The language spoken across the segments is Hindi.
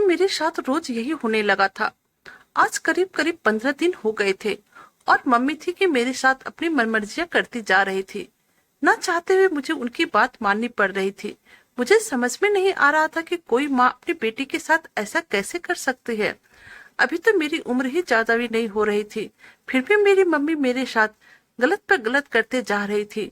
मेरे साथ रोज यही होने लगा था। आज करीब करीब 15 दिन हो गए थे और मम्मी थी कि मेरे साथ अपनी मनमर्जियां करती जा रही थी। ना चाहते हुए मुझे उनकी बात माननी पड़ रही थी। मुझे समझ में नहीं आ रहा था कि कोई माँ अपनी बेटी के साथ ऐसा कैसे कर सकती है। अभी तो मेरी उम्र ही ज्यादा भी नहीं हो रही थी, फिर भी मेरी मम्मी मेरे साथ गलत पर गलत करते जा रही थी।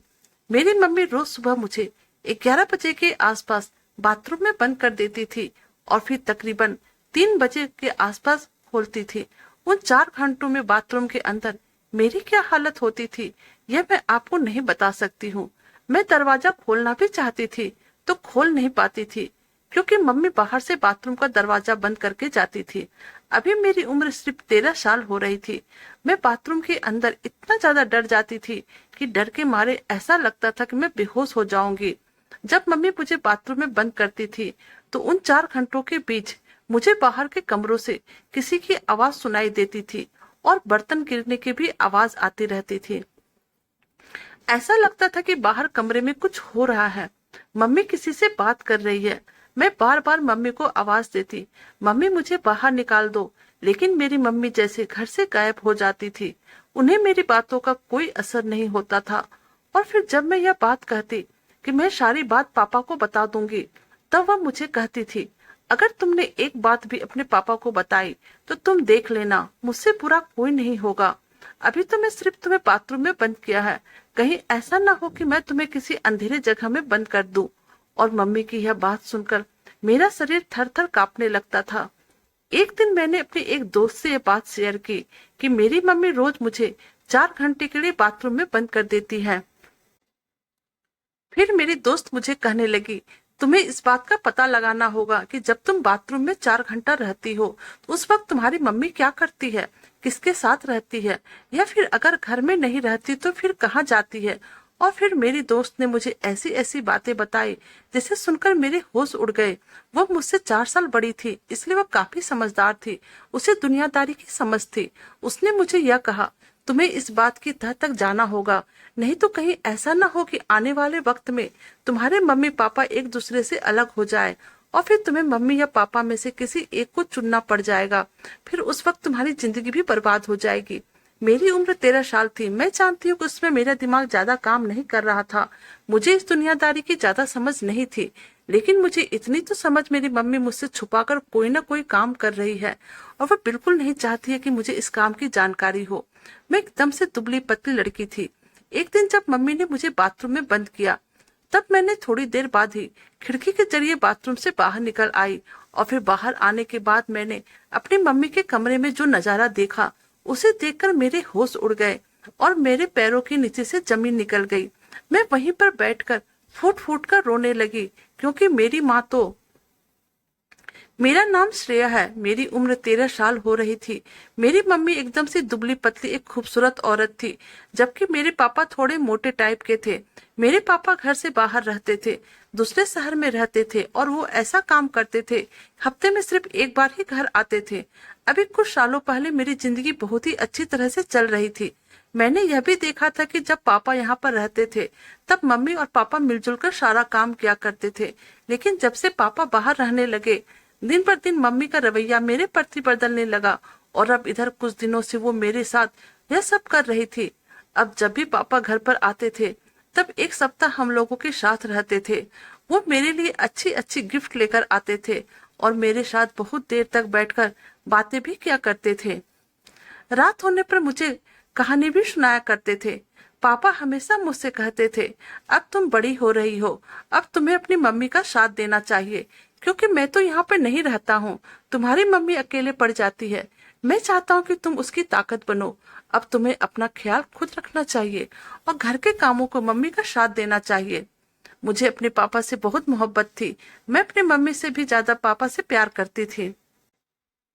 मेरी मम्मी रोज सुबह मुझे 11 बजे के आसपास बाथरूम में बंद कर देती थी और फिर तकरीबन 3 बजे के आसपास खोलती थी। उन 4 घंटों में बाथरूम के अंदर मेरी क्या हालत होती थी यह मैं आपको नहीं बता सकती हूँ। मैं दरवाजा खोलना भी चाहती थी तो खोल नहीं पाती थी, क्योंकि मम्मी बाहर से बाथरूम का दरवाजा बंद करके जाती थी। अभी मेरी उम्र सिर्फ 13 साल हो रही थी। मैं बाथरूम के अंदर इतना ज्यादा डर जाती थी कि डर के मारे ऐसा लगता था कि मैं बेहोश हो जाऊंगी। जब मम्मी मुझे बाथरूम में बंद करती थी तो उन 4 घंटों के बीच मुझे बाहर के कमरों से किसी की आवाज सुनाई देती थी और बर्तन गिरने की भी आवाज आती रहती थी। ऐसा लगता था कि बाहर कमरे में कुछ हो रहा है, मम्मी किसी से बात कर रही है। मैं बार बार मम्मी को आवाज देती, मम्मी मुझे बाहर निकाल दो, लेकिन मेरी मम्मी जैसे घर से गायब हो जाती थी। उन्हें मेरी बातों का कोई असर नहीं होता था। और फिर जब मैं यह बात कहती कि मैं सारी बात पापा को बता दूंगी, तब वह मुझे कहती थी, अगर तुमने एक बात भी अपने पापा को बताई तो तुम देख लेना, मुझसे बुरा कोई नहीं होगा। अभी तो मैं सिर्फ तुम्हें बाथरूम में बंद किया है, कहीं ऐसा ना हो कि मैं तुम्हें किसी अंधेरे जगह में बंद कर दूं। और मम्मी की यह बात सुनकर मेरा शरीर थर थर कांपने लगता था। एक दिन मैंने अपने एक दोस्त से यह बात शेयर की कि मेरी मम्मी रोज मुझे 4 घंटे के लिए बाथरूम में बंद कर देती है। फिर मेरी दोस्त मुझे कहने लगी, तुम्हें इस बात का पता लगाना होगा कि जब तुम बाथरूम में 4 घंटा रहती हो तो उस वक्त तुम्हारी मम्मी क्या करती है, किसके साथ रहती है, या फिर अगर घर में नहीं रहती तो फिर कहाँ जाती है। और फिर मेरी दोस्त ने मुझे ऐसी ऐसी बातें बताई जिसे सुनकर मेरे होश उड़ गए। वह मुझसे 4 साल बड़ी थी, इसलिए वह काफी समझदार थी। उसे दुनियादारी की समझ थी। उसने मुझे यह कहा, तुम्हें इस बात की तह तक जाना होगा, नहीं तो कहीं ऐसा ना हो कि आने वाले वक्त में तुम्हारे मम्मी पापा एक दूसरे से अलग हो जाए और फिर तुम्हें मम्मी या पापा में से किसी एक को चुनना पड़ जाएगा। फिर उस वक्त तुम्हारी जिंदगी भी बर्बाद हो जाएगी। मेरी उम्र 13 साल थी। मैं जानती हूँ कि उसमें मेरा दिमाग ज्यादा काम नहीं कर रहा था। मुझे इस दुनियादारी की ज्यादा समझ नहीं थी, लेकिन मुझे इतनी तो समझ मेरी मम्मी मुझसे छुपाकर कोई ना कोई काम कर रही है और वह बिल्कुल नहीं चाहती है कि मुझे इस काम की जानकारी हो। मैं एकदम से दुबली पतली लड़की थी। एक दिन जब मम्मी ने मुझे बाथरूम में बंद किया, तब मैंने थोड़ी देर बाद ही खिड़की के जरिए बाथरूम से बाहर निकल आई। और फिर बाहर आने के बाद मैंने अपनी मम्मी के कमरे में जो नजारा देखा, उसे देखकर मेरे होश उड़ गए और मेरे पैरों के नीचे से जमीन निकल गई। मैं वहीं पर बैठकर फूट फूट कर रोने लगी, क्योंकि मेरी माँ तो मेरा नाम श्रेया है। मेरी उम्र 13 साल हो रही थी। मेरी मम्मी एकदम से दुबली पतली एक खूबसूरत औरत थी, जबकि मेरे पापा थोड़े मोटे टाइप के थे। मेरे पापा घर से बाहर रहते थे, दूसरे शहर में रहते थे और वो ऐसा काम करते थे, हफ्ते में सिर्फ एक बार ही घर आते थे। अभी कुछ सालों पहले मेरी जिंदगी बहुत ही अच्छी तरह से चल रही थी। मैंने यह भी देखा था कि जब पापा यहाँ पर रहते थे तब मम्मी और पापा मिलजुल कर सारा काम किया करते थे, लेकिन जब से पापा बाहर रहने लगे, दिन पर दिन मम्मी का रवैया मेरे प्रति बदलने लगा और अब इधर कुछ दिनों से वो मेरे साथ यह सब कर रही थी। अब जब भी पापा घर पर आते थे तब एक सप्ताह हम लोगों के साथ रहते थे। वो मेरे लिए अच्छी अच्छी गिफ्ट लेकर आते थे और मेरे साथ बहुत देर तक बैठकर बातें भी किया करते थे। रात होने पर मुझे कहानी भी सुनाया करते थे। पापा हमेशा मुझसे कहते थे, अब तुम बड़ी हो रही हो, अब तुम्हें अपनी मम्मी का साथ देना चाहिए, क्योंकि मैं तो यहाँ पे नहीं रहता हूँ। तुम्हारी मम्मी अकेले पड़ जाती है। मैं चाहता हूँ कि तुम उसकी ताकत बनो। अब तुम्हें अपना ख्याल खुद रखना चाहिए और घर के कामों को मम्मी का साथ देना चाहिए। मुझे अपने पापा से बहुत मोहब्बत थी। मैं अपनी मम्मी से भी ज्यादा पापा से प्यार करती थी,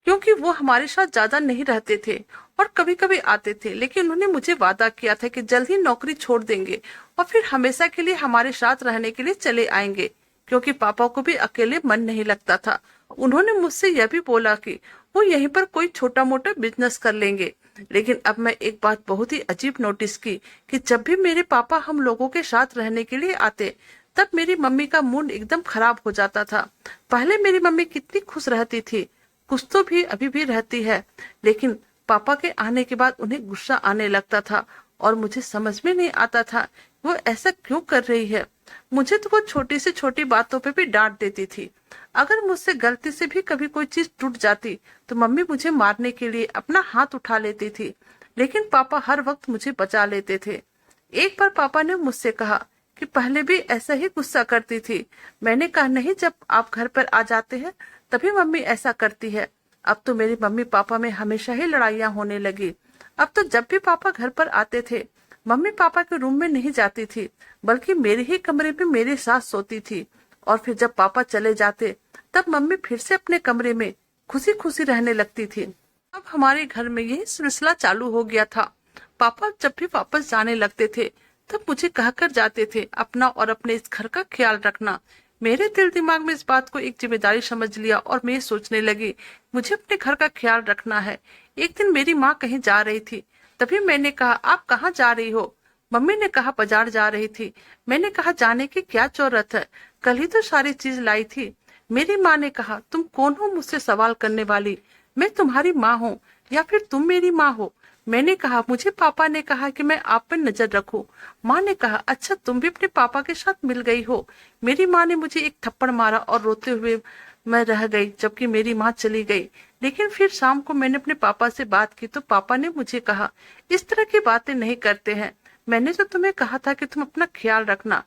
क्योंकि वो हमारे साथ ज्यादा नहीं रहते थे और कभी कभी आते थे, लेकिन उन्होंने मुझे वादा किया था कि जल्द ही नौकरी छोड़ देंगे और फिर हमेशा के लिए हमारे साथ रहने के लिए चले आएंगे, क्योंकि पापा को भी अकेले मन नहीं लगता था। उन्होंने मुझसे यह भी बोला कि वो यहीं पर कोई छोटा मोटा बिजनेस कर लेंगे। लेकिन अब मैं एक बात बहुत ही अजीब नोटिस की कि जब भी मेरे पापा हम लोगों के साथ रहने के लिए आते, तब मेरी मम्मी का मूड एकदम खराब हो जाता था। पहले मेरी मम्मी कितनी खुश रहती थी, कुछ तो भी अभी भी रहती है, लेकिन पापा के आने के बाद उन्हें गुस्सा आने लगता था और मुझे समझ में नहीं आता था वो ऐसा क्यों कर रही है। मुझे तो वो छोटी से छोटी बातों पे भी डांट देती थी। अगर मुझसे गलती से भी कभी कोई चीज टूट जाती तो मम्मी मुझे मारने के लिए अपना हाथ उठा लेती थी, लेकिन पापा हर वक्त मुझे बचा लेते थे। एक बार पापा ने मुझसे कहा कि पहले भी ऐसा ही गुस्सा करती थी। मैंने कहा नहीं, जब आप घर पर आ जाते हैं तभी मम्मी ऐसा करती है। अब तो मेरी मम्मी पापा में हमेशा ही लड़ाइयाँ होने लगी। अब तो जब भी पापा घर पर आते थे मम्मी पापा के रूम में नहीं जाती थी, बल्कि मेरे ही कमरे में मेरे साथ सोती थी। और फिर जब पापा चले जाते तब मम्मी फिर से अपने कमरे में खुशी खुशी रहने लगती थी। अब हमारे घर में यही सिलसिला चालू हो गया था। पापा जब भी वापस जाने लगते थे तब मुझे कहकर जाते थे अपना और अपने इस घर का ख्याल रखना। मेरे दिल दिमाग में इस बात को एक जिम्मेदारी समझ लिया और मैं सोचने लगी मुझे अपने घर का ख्याल रखना है। एक दिन मेरी माँ कहीं जा रही थी, तभी मैंने कहा आप कहाँ जा रही हो। मम्मी ने कहा बाजार जा रही थी। मैंने कहा जाने की क्या जरूरत है, कल ही तो सारी चीज लाई थी। मेरी माँ ने कहा तुम कौन हो मुझसे सवाल करने वाली, मैं तुम्हारी माँ हूँ या फिर तुम मेरी माँ हो। मैंने कहा मुझे पापा ने कहा कि मैं आप पर नजर रखूं। माँ ने कहा अच्छा तुम भी अपने पापा के साथ मिल गई हो। मेरी माँ ने मुझे एक थप्पड़ मारा और रोते हुए मैं रह गई जबकि मेरी माँ चली गई। लेकिन फिर शाम को मैंने अपने पापा से बात की तो पापा ने मुझे कहा इस तरह की बातें नहीं करते हैं, मैंने तो तुम्हें कहा था कि तुम अपना ख्याल रखना।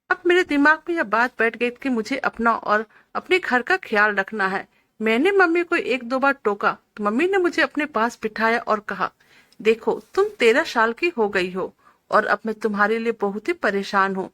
अब मेरे दिमाग में यह बात बैठ गई कि मुझे अपना और अपने घर का ख्याल रखना है। मैंने मम्मी को एक दो बार टोका तो मम्मी ने मुझे अपने पास बिठाया और कहा देखो तुम 13 साल की हो गई हो और अब मैं तुम्हारे लिए बहुत ही परेशान हूँ।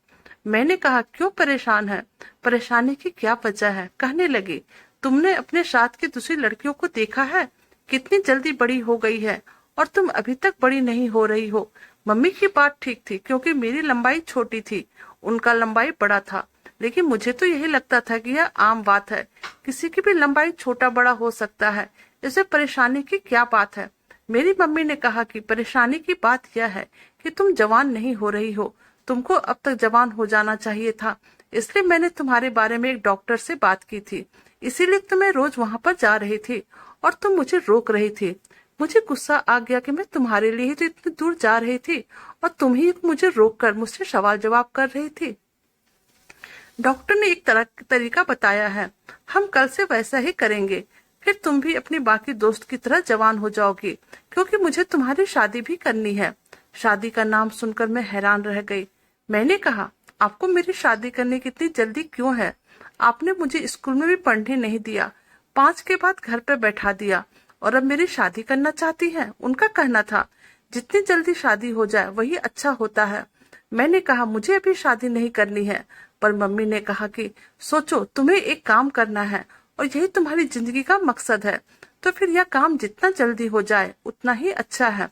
मैंने कहा क्यों परेशान है, परेशानी की क्या वजह है। कहने लगी तुमने अपने साथ की दूसरी लड़कियों को देखा है, कितनी जल्दी बड़ी हो गई है और तुम अभी तक बड़ी नहीं हो रही हो। मम्मी की बात ठीक थी क्योंकि मेरी लंबाई छोटी थी, उनका लंबाई बड़ा था, लेकिन मुझे तो यही लगता था कि यह आम बात है, किसी की भी लंबाई छोटा बड़ा हो सकता है, इसे परेशानी की क्या बात है। मेरी मम्मी ने कहा कि परेशानी की बात यह है कि तुम जवान नहीं हो रही हो, तुमको अब तक जवान हो जाना चाहिए था, इसलिए मैंने तुम्हारे बारे में एक डॉक्टर से बात की थी, इसीलिए तो मैं रोज वहां पर जा रही थी और तुम मुझे रोक रही थी। मुझे गुस्सा आ गया कि मैं तुम्हारे लिए ही तो इतनी दूर जा रही थी और तुम ही मुझे रोक कर मुझसे सवाल जवाब कर रही थी। डॉक्टर ने एक तरीका बताया है, हम कल से वैसा ही करेंगे, फिर तुम भी अपनी बाकी दोस्त की तरह जवान हो जाओगी, क्योंकि मुझे तुम्हारी शादी भी करनी है। शादी का नाम सुनकर मैं हैरान रह गई। मैंने कहा आपको मेरी शादी करने की इतनी जल्दी क्यों है, आपने मुझे स्कूल में भी पढ़ने नहीं दिया, 5 के बाद घर पे बैठा दिया और अब मेरी शादी करना चाहती है। उनका कहना था जितनी जल्दी शादी हो जाए वही अच्छा होता है। मैंने कहा मुझे अभी शादी नहीं करनी है, पर मम्मी ने कहा कि सोचो तुम्हें एक काम करना है और यही तुम्हारी जिंदगी का मकसद है, तो फिर यह काम जितना जल्दी हो जाए उतना ही अच्छा है।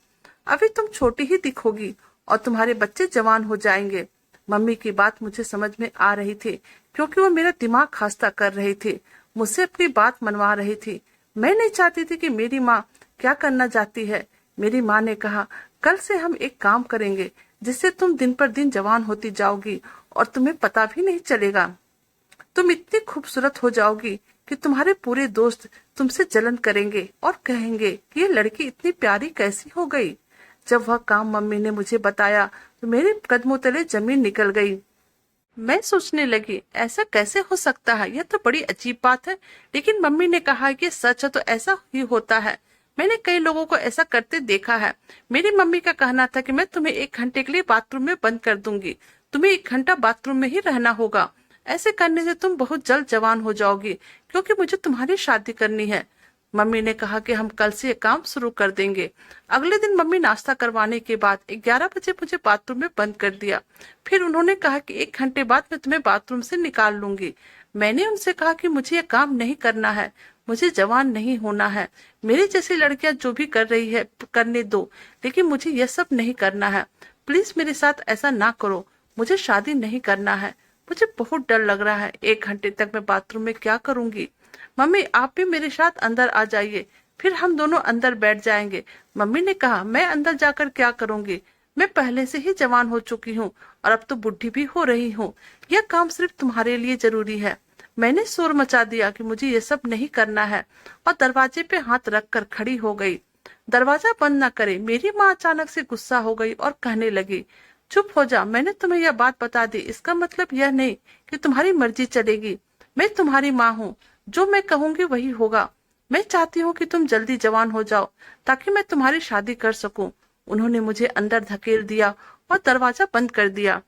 अभी तुम छोटी ही दिखोगी और तुम्हारे बच्चे जवान हो जाएंगे। मम्मी की बात मुझे समझ में आ रही थी क्योंकि वो मेरा दिमाग खस्ता कर रही थी, मुझसे अपनी बात मनवा रही थी। मैं नहीं चाहती थी कि मेरी माँ क्या करना चाहती है। मेरी माँ ने कहा कल से हम एक काम करेंगे जिससे तुम दिन पर दिन जवान होती जाओगी और तुम्हें पता भी नहीं चलेगा। तुम इतनी खूबसूरत हो जाओगी कि तुम्हारे पूरे दोस्त तुमसे जलन करेंगे और कहेंगे कि ये लड़की इतनी प्यारी कैसी हो गई। जब वह काम मम्मी ने मुझे बताया तो मेरे कदमों तले जमीन निकल गई। मैं सोचने लगी ऐसा कैसे हो सकता है, यह तो बड़ी अजीब बात है, लेकिन मम्मी ने कहा कि सच है तो ऐसा ही होता है। मैंने कई लोगों को ऐसा करते देखा है। मेरी मम्मी का कहना था कि मैं तुम्हें 1 घंटे के लिए बाथरूम में बंद कर दूंगी, तुम्हें 1 घंटा बाथरूम में ही रहना होगा, ऐसे करने से तुम बहुत जल्द जवान हो जाओगी क्योंकि मुझे तुम्हारी शादी करनी है। मम्मी ने कहा कि हम कल से ये काम शुरू कर देंगे। अगले दिन मम्मी नाश्ता करवाने के बाद 11 बजे मुझे बाथरूम में बंद कर दिया। फिर उन्होंने कहा कि 1 घंटे बाद मैं तुम्हें बाथरूम से निकाल लूंगी। मैंने उनसे कहा कि मुझे ये काम नहीं करना है, मुझे जवान नहीं होना है। मेरी जैसी लड़कियां जो भी कर रही है करने दो, लेकिन मुझे यह सब नहीं करना है। प्लीज मेरे साथ ऐसा ना करो, मुझे शादी नहीं करना है। मुझे बहुत डर लग रहा है, 1 घंटे तक मैं बाथरूम में क्या करूंगी। मम्मी आप भी मेरे साथ अंदर आ जाइए, फिर हम दोनों अंदर बैठ जाएंगे। मम्मी ने कहा मैं अंदर जाकर क्या करूंगी, मैं पहले से ही जवान हो चुकी हूँ और अब तो बुढ़ी भी हो रही हूँ, यह काम सिर्फ तुम्हारे लिए जरूरी है। मैंने शोर मचा दिया कि मुझे ये सब नहीं करना है और दरवाजे पे हाथ रखकर खड़ी हो गई। दरवाजा बंद न करे। मेरी माँ अचानक से गुस्सा हो गई और कहने लगी, चुप हो जा, मैंने तुम्हें यह बात बता दी, इसका मतलब यह नहीं कि तुम्हारी मर्जी चलेगी। मैं तुम्हारी माँ हूँ, जो मैं कहूंगी वही होगा। मैं चाहती हूँ कि तुम जल्दी जवान हो जाओ ताकि मैं तुम्हारी शादी कर सकूं। उन्होंने मुझे अंदर धकेल दिया और दरवाजा बंद कर दिया।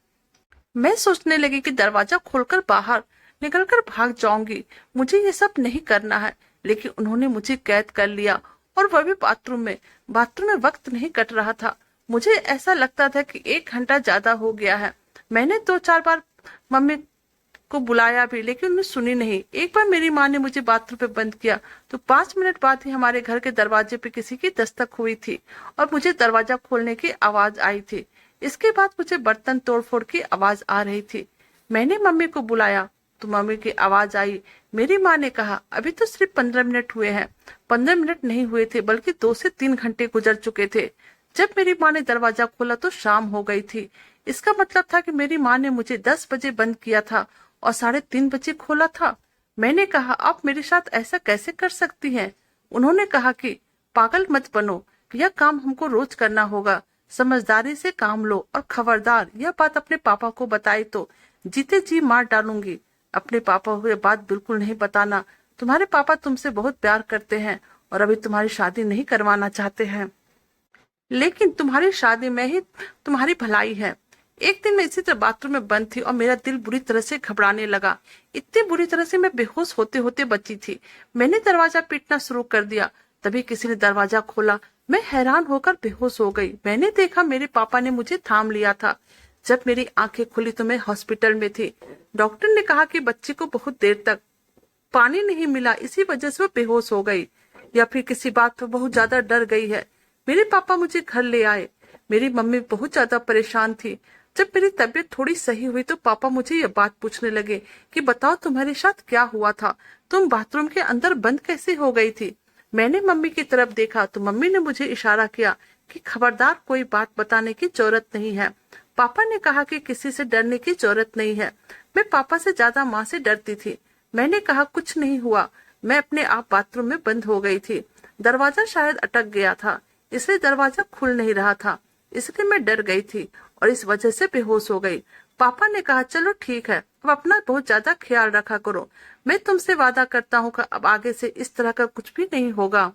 मैं सोचने लगी कि दरवाजा खोलकर बाहर निकलकर भाग जाऊंगी, मुझे ये सब नहीं करना है। लेकिन उन्होंने मुझे कैद कर लिया, और वह भी बाथरूम में। बाथरूम में वक्त नहीं कट रहा था। मुझे ऐसा लगता था कि 1 घंटा ज्यादा हो गया है। मैंने 2-4 बार मम्मी को बुलाया भी, लेकिन उन्होंने सुनी नहीं। एक बार मेरी माँ ने मुझे बाथरूम पे बंद किया तो 5 मिनट बाद ही हमारे घर के दरवाजे पे किसी की दस्तक हुई थी और मुझे दरवाजा खोलने की आवाज आई थी। इसके बाद मुझे बर्तन तोड़फोड़ की आवाज आ रही थी। मैंने मम्मी को बुलाया तो मम्मी की आवाज आई। मेरी माँ ने कहा, अभी तो सिर्फ 15 मिनट हुए हैं। 15 मिनट नहीं हुए थे, बल्कि 2 से 3 घंटे गुजर चुके थे। जब मेरी माँ ने दरवाजा खोला तो शाम हो गई थी। इसका मतलब था कि मेरी माँ ने मुझे 10 बजे बंद किया था और 3:30 बजे खोला था। मैंने कहा, आप मेरे साथ ऐसा कैसे कर सकती हैं? उन्होंने कहा कि पागल मत बनो, यह काम हमको रोज करना होगा। समझदारी से काम लो, और खबरदार यह बात अपने पापा को बताई तो जीते जी मार डालूंगी। अपने पापा को यह बात बिल्कुल नहीं बताना। तुम्हारे पापा तुमसे बहुत प्यार करते हैं और अभी तुम्हारी शादी नहीं करवाना चाहते हैं, लेकिन तुम्हारी शादी में ही तुम्हारी भलाई है। एक दिन मैं इसी तरह बाथरूम में बंद थी और मेरा दिल बुरी तरह से घबराने लगा। इतनी बुरी तरह से मैं बेहोश होते होते बची थी। मैंने दरवाजा पीटना शुरू कर दिया। तभी किसी ने दरवाजा खोला। मैं हैरान होकर बेहोश हो गई। मैंने देखा मेरे पापा ने मुझे थाम लिया था। जब मेरी आंखें खुली तो मैं हॉस्पिटल में थी। डॉक्टर ने कहा कि बच्चे को बहुत देर तक पानी नहीं मिला, इसी वजह से वो बेहोश हो गई, या फिर किसी बात पर बहुत ज्यादा डर गई है। मेरे पापा मुझे घर ले आए। मेरी मम्मी बहुत ज्यादा परेशान थी। जब मेरी तबीयत थोड़ी सही हुई तो पापा मुझे ये बात पूछने लगे कि बताओ तुम्हारे साथ क्या हुआ था, तुम बाथरूम के अंदर बंद कैसे हो गई थी। मैंने मम्मी की तरफ देखा तो मम्मी ने मुझे इशारा किया कि खबरदार, कोई बात बताने की जरूरत नहीं है। पापा ने कहा कि किसी से डरने की जरूरत नहीं है। मैं पापा से ज्यादा माँ से डरती थी। मैंने कहा, कुछ नहीं हुआ, मैं अपने आप बाथरूम में बंद हो गई थी। दरवाजा शायद अटक गया था, इसलिए दरवाजा खुल नहीं रहा था, इसलिए मैं डर गई थी और इस वजह से बेहोश हो गई। पापा ने कहा, चलो ठीक है, अब अपना बहुत ज्यादा ख्याल रखा करो। मैं तुमसे वादा करता हूँ कि अब आगे से इस तरह का कुछ भी नहीं होगा।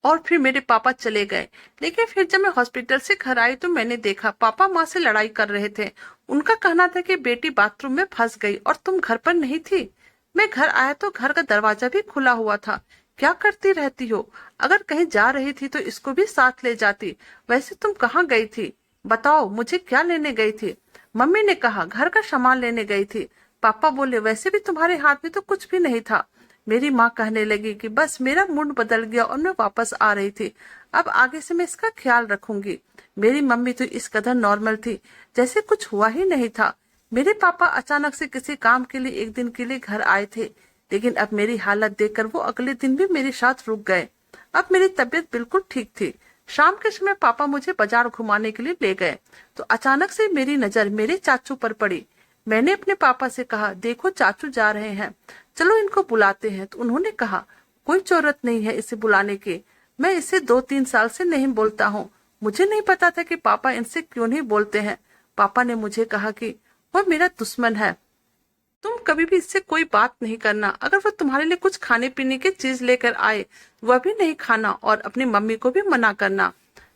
और फिर मेरे पापा चले गए। लेकिन फिर जब मैं हॉस्पिटल से घर आई तो मैंने देखा पापा माँ से लड़ाई कर रहे थे। उनका कहना था कि बेटी बाथरूम में फंस गई और तुम घर पर नहीं थी। मैं घर आया तो घर का दरवाजा भी खुला हुआ था। क्या करती रहती हो? अगर कहीं जा रही थी तो इसको भी साथ ले जाती। वैसे तुम कहाँ गई थी? बताओ, मुझे क्या लेने गई थी? मम्मी ने कहा, घर का सामान लेने गई थी। पापा बोले, वैसे भी तुम्हारे हाथ में तो कुछ भी नहीं था। मेरी माँ कहने लगी कि बस मेरा मूड बदल गया और मैं वापस आ रही थी। अब आगे से मैं इसका ख्याल रखूंगी। मेरी मम्मी तो इस कदर नॉर्मल थी जैसे कुछ हुआ ही नहीं था। मेरे पापा अचानक से किसी काम के लिए एक दिन के लिए घर आए थे, लेकिन अब मेरी हालत देखकर वो अगले दिन भी मेरे साथ रुक गए। अब मेरी तबीयत बिल्कुल ठीक थी। शाम के समय पापा मुझे बाजार घुमाने के लिए ले गए तो अचानक से मेरी नजर मेरे चाचू पर पड़ी। मैंने अपने पापा से कहा, देखो चाचू जा रहे हैं, चलो इनको बुलाते हैं। तो उन्होंने कहा, कोई जरूरत नहीं है इसे बुलाने की, मैं इससे 2-3 साल से नहीं बोलता हूँ। मुझे नहीं पता था कि पापा इनसे क्यों नहीं बोलते हैं। पापा ने मुझे कहा कि वो मेरा दुश्मन है, तुम कभी भी इससे कोई बात नहीं करना। अगर वो तुम्हारे लिए कुछ खाने पीने की चीज लेकर आए, वह भी नहीं खाना और अपनी मम्मी को भी मना करना।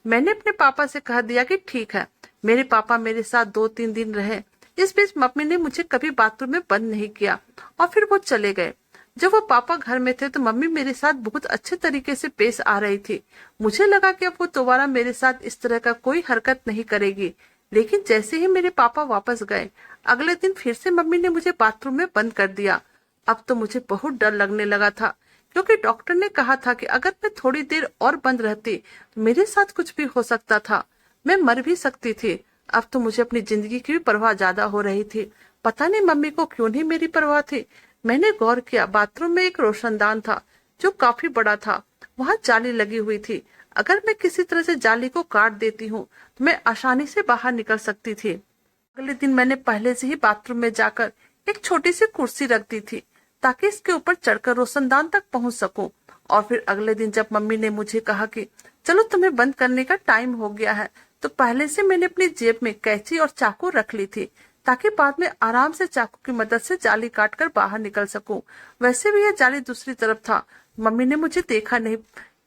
मैंने अपने पापा से कह दिया कि ठीक है। मेरे पापा मेरे साथ 2-3 दिन रहे। इस बीच मम्मी ने मुझे कभी बाथरूम में बंद नहीं किया और फिर वो चले गए। जब वो पापा घर में थे तो मम्मी मेरे साथ बहुत अच्छे तरीके से पेश आ रही थी। मुझे लगा कि अब वो दोबारा मेरे साथ इस तरह का कोई हरकत नहीं करेगी। लेकिन जैसे ही मेरे पापा वापस गए, अगले दिन फिर से मम्मी ने मुझे बाथरूम में बंद कर दिया। अब तो मुझे बहुत डर लगने लगा था, क्योंकि डॉक्टर ने कहा था कि अगर मैं थोड़ी देर और बंद रहती तो मेरे साथ कुछ भी हो सकता था, मैं मर भी सकती थी। अब तो मुझे अपनी जिंदगी की भी परवाह ज्यादा हो रही थी। पता नहीं मम्मी को क्यों नहीं मेरी परवाह थी। मैंने गौर किया, बाथरूम में एक रोशनदान था जो काफी बड़ा था। वहां जाली लगी हुई थी। अगर मैं किसी तरह से जाली को काट देती हूँ तो मैं आसानी से बाहर निकल सकती थी। अगले दिन मैंने पहले से ही बाथरूम में जाकर एक छोटी सी कुर्सी रख दी थी ताकि इसके ऊपर चढ़कर रोशनदान तक पहुंच सकूं। और फिर अगले दिन जब मम्मी ने मुझे कहा कि चलो तुम्हें बंद करने का टाइम हो गया है, तो पहले से मैंने अपनी जेब में कैंची और चाकू रख ली थी ताकि बाद में आराम से चाकू की मदद से जाली काटकर बाहर निकल सकूं। वैसे भी यह जाली दूसरी तरफ था। मम्मी ने मुझे देखा नहीं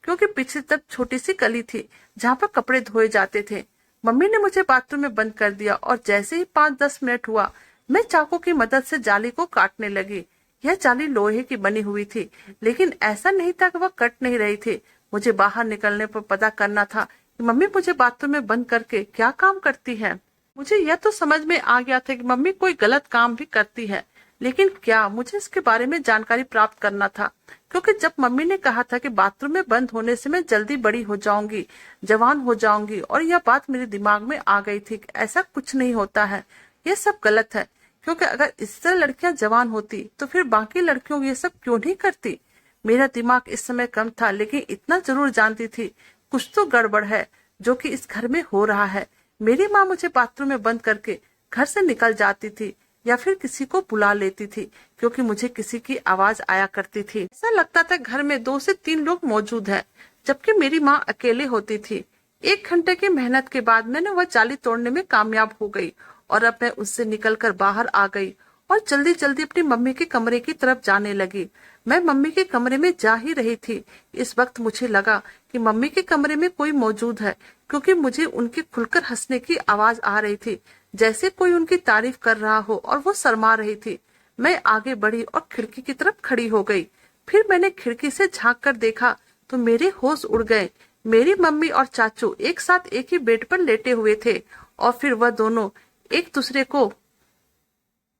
क्योंकि पीछे तरफ छोटी सी गली थी जहाँ पर कपड़े धोए जाते थे। मम्मी ने मुझे बाथरूम में बंद कर दिया और जैसे ही 5-10 मिनट हुआ, मैं चाकू की मदद से जाली को काटने लगी। यह जाली लोहे की बनी हुई थी, लेकिन ऐसा नहीं था कि वह कट नहीं रही थी। मुझे बाहर निकलने पर पता करना था कि मम्मी मुझे बाथरूम में बंद करके क्या काम करती है। मुझे यह तो समझ में आ गया था कि मम्मी कोई गलत काम भी करती है, लेकिन क्या मुझे इसके बारे में जानकारी प्राप्त करना था, क्योंकि जब मम्मी ने कहा था कि बाथरूम में बंद होने से मैं जल्दी बड़ी हो जाऊंगी, जवान हो जाऊंगी, और यह बात मेरे दिमाग में आ गई थी कि ऐसा कुछ नहीं होता है, यह सब गलत है। क्योंकि अगर इस तरह लड़कियां जवान होती तो फिर बाकी लड़कियों ये सब क्यों नहीं करती। मेरा दिमाग इस समय कम था, लेकिन इतना जरूर जानती थी कुछ तो गड़बड़ है जो कि इस घर में हो रहा है। मेरी माँ मुझे बाथरूम में बंद करके घर से निकल जाती थी या फिर किसी को बुला लेती थी, क्योंकि मुझे किसी की आवाज आया करती थी। ऐसा लगता था घर में 2 से 3 लोग मौजूद हैं, जबकि मेरी माँ अकेले होती थी। 1 घंटे की मेहनत के बाद मैंने वह जाली तोड़ने में कामयाब हो गई और अब मैं उससे निकलकर बाहर आ गई और जल्दी जल्दी अपनी मम्मी के कमरे की तरफ जाने लगी। मैं मम्मी के कमरे में जा ही रही थी, इस वक्त मुझे लगा कि मम्मी के कमरे में कोई मौजूद है, क्योंकि मुझे उनकी खुलकर हंसने की आवाज आ रही थी, जैसे कोई उनकी तारीफ कर रहा हो, और वो शर्मा रही थी। मैं आगे बढ़ी और खिड़की की तरफ खड़ी हो गई। फिर मैंने खिड़की से झांक कर देखा तो मेरे होश उड़ गए। मेरी मम्मी और चाचू एक साथ एक ही बेड पर लेटे हुए थे और फिर वह दोनों एक दूसरे को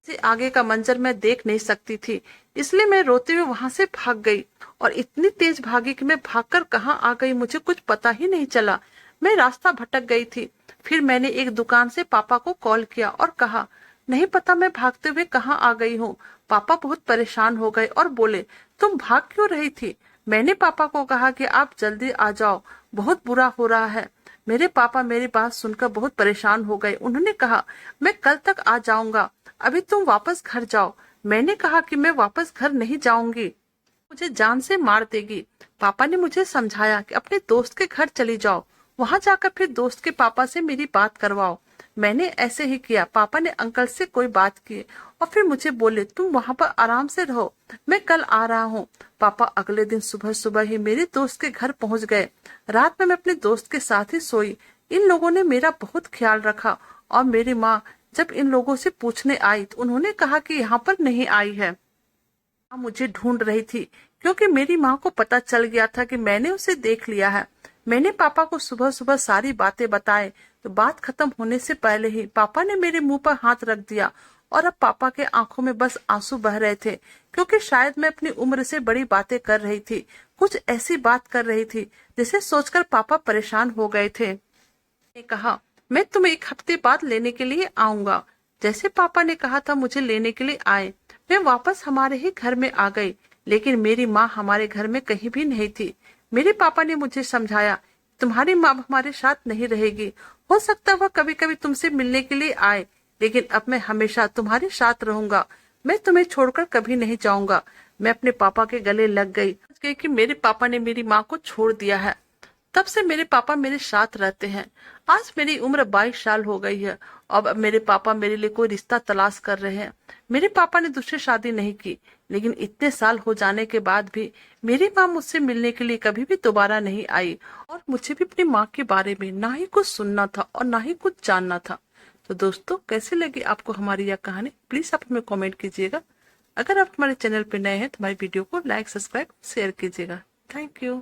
से आगे का मंजर मैं देख नहीं सकती थी, इसलिए मैं रोते हुए वहां से भाग गई। और इतनी तेज भागी कि मैं भागकर कहाँ आ गई मुझे कुछ पता ही नहीं चला। मैं रास्ता भटक गई थी। फिर मैंने एक दुकान से पापा को कॉल किया और कहा, नहीं पता मैं भागते हुए कहाँ आ गई हूँ। पापा बहुत परेशान हो गए और बोले, तुम भाग क्यों रही थी। मैंने पापा को कहा कि आप जल्दी आ जाओ, बहुत बुरा हो रहा है। मेरे पापा मेरी बात सुनकर बहुत परेशान हो गए। उन्होंने कहा, मैं कल तक आ जाऊंगा, अभी तुम वापस घर जाओ। मैंने कहा कि मैं वापस घर नहीं जाऊंगी, मुझे जान से मार देगी। पापा ने मुझे समझाया कि अपने दोस्त के घर चली जाओ, वहां जाकर फिर दोस्त के पापा से मेरी बात करवाओ। मैंने ऐसे ही किया। पापा ने अंकल से कोई बात की और फिर मुझे बोले, तुम वहां पर आराम से रहो, मैं कल आ रहा हूँ। पापा अगले दिन सुबह सुबह ही मेरे दोस्त के घर पहुंच गए। रात में मैं अपने दोस्त के साथ ही सोई। इन लोगों ने मेरा बहुत ख्याल रखा और मेरी माँ जब इन लोगों से पूछने आई तो उन्होंने कहा कि यहाँ पर नहीं आई है। माँ मुझे ढूंढ रही थी क्योंकि मेरी माँ को पता चल गया था कि मैंने उसे देख लिया है। मैंने पापा को सुबह सुबह सारी बातें बताए तो बात खत्म होने से पहले ही पापा ने मेरे मुंह पर हाथ रख दिया और अब पापा के आंखों में बस आंसू बह रहे थे, क्योंकि शायद मैं अपनी उम्र से बड़ी बातें कर रही थी, कुछ ऐसी बात कर रही थी जिसे सोचकर पापा परेशान हो गए थे। ने कहा, मैं तुम्हें 1 हफ्ते बाद लेने के लिए आऊंगा। जैसे पापा ने कहा था मुझे लेने के लिए आए। मैं वापस हमारे ही घर में आ गई, लेकिन मेरी माँ हमारे घर में कहीं भी नहीं थी। मेरे पापा ने मुझे समझाया, तुम्हारी माँ हमारे साथ नहीं रहेगी, हो सकता वह कभी कभी तुमसे मिलने के लिए आए, लेकिन अब मैं हमेशा तुम्हारे साथ रहूंगा, मैं तुम्हें छोड़कर कभी नहीं जाऊंगा। मैं अपने पापा के गले लग गई कि मेरे पापा ने मेरी माँ को छोड़ दिया है। तब से मेरे पापा मेरे साथ रहते हैं। आज मेरी उम्र 22 साल हो गई है। अब मेरे पापा मेरे लिए कोई रिश्ता तलाश कर रहे हैं। मेरे पापा ने दूसरी शादी नहीं की, लेकिन इतने साल हो जाने के बाद भी मेरी माँ मुझसे मिलने के लिए कभी भी दोबारा नहीं आई और मुझे भी अपनी माँ के बारे में ना ही कुछ सुनना था और ना ही कुछ जानना था। तो दोस्तों, कैसे लगी आपको हमारी यह कहानी, प्लीज आप हमें कमेंट कीजिएगा। अगर आप हमारे चैनल पर नए हैं तो हमारी वीडियो को लाइक, सब्सक्राइब, शेयर कीजिएगा। Thank you.